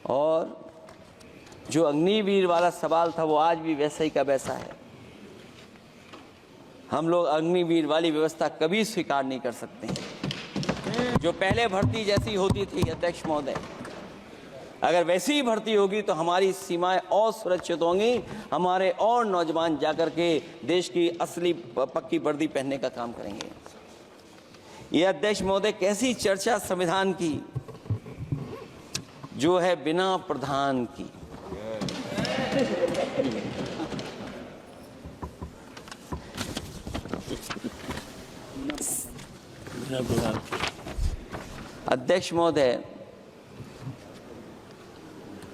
और जो अग्निवीर वाला सवाल था वो आज भी वैसा ही का वैसा है। हम लोग अग्निवीर वाली व्यवस्था कभी स्वीकार नहीं कर सकते हैं। जो पहले भर्ती जैसी होती थी अध्यक्ष महोदय, अगर वैसी ही भर्ती होगी तो हमारी सीमाएं और सुरक्षित होंगी, हमारे और नौजवान जाकर के देश की असली पक्की वर्दी पहनने का काम करेंगे। ये अध्यक्ष महोदय कैसी चर्चा संविधान की जो है बिना प्रधान की। अध्यक्ष महोदय,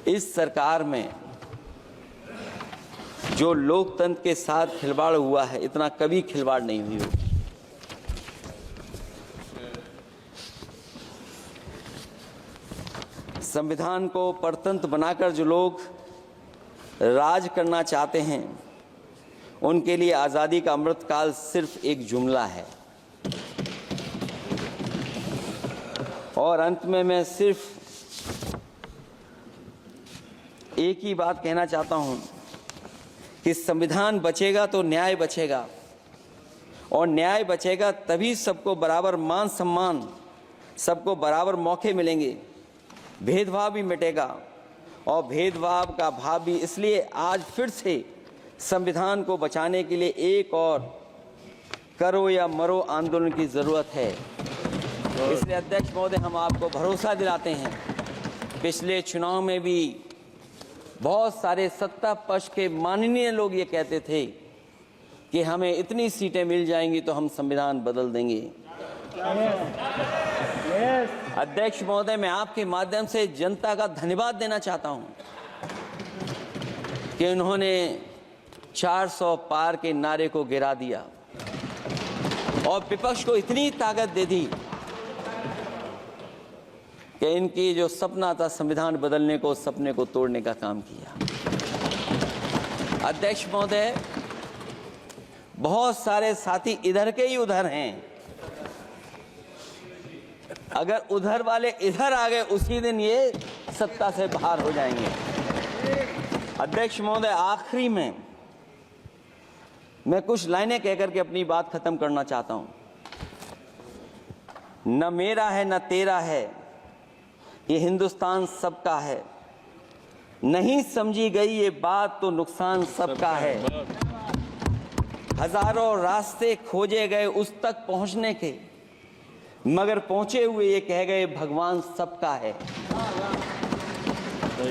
इस सरकार में जो लोकतंत्र के साथ खिलवाड़ हुआ है, इतना कभी खिलवाड़ नहीं हुई होगी। संविधान को परतंत्र बनाकर जो लोग राज करना चाहते हैं, उनके लिए आज़ादी का अमृतकाल सिर्फ एक जुमला है। और अंत में मैं सिर्फ एक ही बात कहना चाहता हूं कि संविधान बचेगा तो न्याय बचेगा, और न्याय बचेगा तभी सबको बराबर मान सम्मान, सबको बराबर मौके मिलेंगे, भेदभाव भी मिटेगा। और भेदभाव का भाव भी इसलिए आज फिर से संविधान को बचाने के लिए एक और करो या मरो आंदोलन की ज़रूरत है। इसलिए अध्यक्ष महोदय, हम आपको भरोसा दिलाते हैं, पिछले चुनाव में भी बहुत सारे सत्ता पक्ष के माननीय लोग ये कहते थे कि हमें इतनी सीटें मिल जाएंगी तो हम संविधान बदल देंगे। अध्यक्ष महोदय, मैं आपके माध्यम से जनता का धन्यवाद देना चाहता हूं कि उन्होंने 400 पार के नारे को गिरा दिया और विपक्ष को इतनी ताकत दे दी कि इनकी जो सपना था संविधान बदलने को, उस सपने को तोड़ने का काम किया। अध्यक्ष महोदय, बहुत सारे साथी इधर के ही उधर हैं, अगर उधर वाले इधर आ गए उसी दिन ये सत्ता से बाहर हो जाएंगे। अध्यक्ष महोदय, आखिरी में मैं कुछ लाइनें कहकर के अपनी बात खत्म करना चाहता हूं। न मेरा है न तेरा है, ये हिंदुस्तान सबका है। नहीं समझी गई ये बात तो नुकसान सबका है। हजारों रास्ते खोजे गए उस तक पहुंचने के, मगर पहुंचे हुए ये कह गए भगवान सबका है।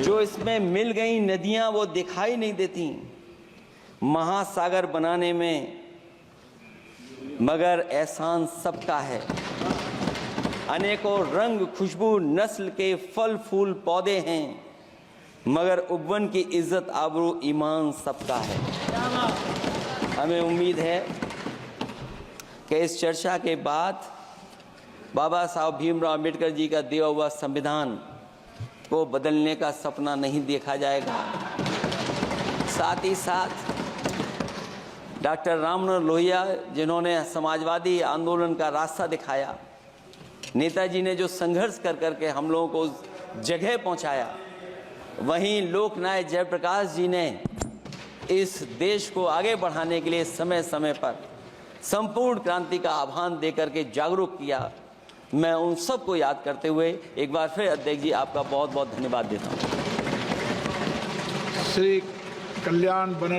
जो इसमें मिल गई नदियां वो दिखाई नहीं देती महासागर बनाने में, मगर एहसान सबका है। अनेकों रंग खुशबू नस्ल के फल फूल पौधे हैं, मगर उपवन की इज्जत आबरू ईमान सबका है। हमें उम्मीद है कि इस चर्चा के बाद बाबा साहब भीमराव अम्बेडकर जी का दिया हुआ संविधान को बदलने का सपना नहीं देखा जाएगा। साथ ही साथ डॉक्टर राममनोहर लोहिया, जिन्होंने समाजवादी आंदोलन का रास्ता दिखाया, नेताजी ने जो संघर्ष कर करके हम लोगों को उस जगह पहुंचाया, वहीं लोकनायक जयप्रकाश जी ने इस देश को आगे बढ़ाने के लिए समय समय पर संपूर्ण क्रांति का आह्वान देकर के जागरूक किया। मैं उन सबको याद करते हुए एक बार फिर अध्यक्ष जी आपका बहुत बहुत धन्यवाद देता हूँ। श्री कल्याण बनर्जी।